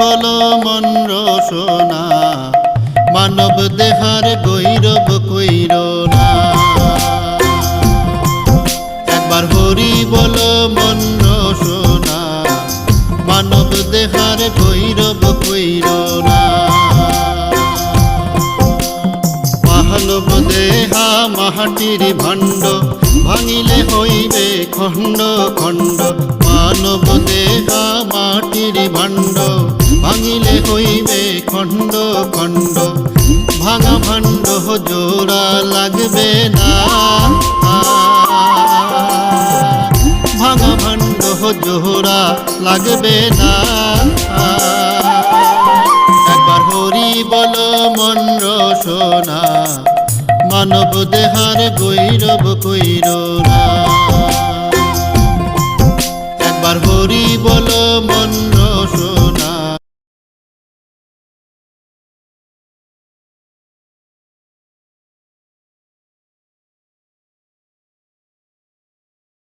বল মন রসনা মানব দেহার গৈরব কইর না। একবার হরি বল মন রসনা মানব দেহার গৈরব কইর না। মানব দেহা মাটির ভাণ্ড ভাঙিলে হইবে খণ্ড খণ্ড। মানব দেহা মাটির ভাণ্ড ভাঙিলে হইবে খণ্ড খণ্ড। ভাঙা ভাণ্ড জোড়া লাগবে না, ভাঙা ভাণ্ড জোড়া লাগবে না। একবার হরি বল মন রসনা মানব দেহার গৈরব কইর না। একবার হরি বল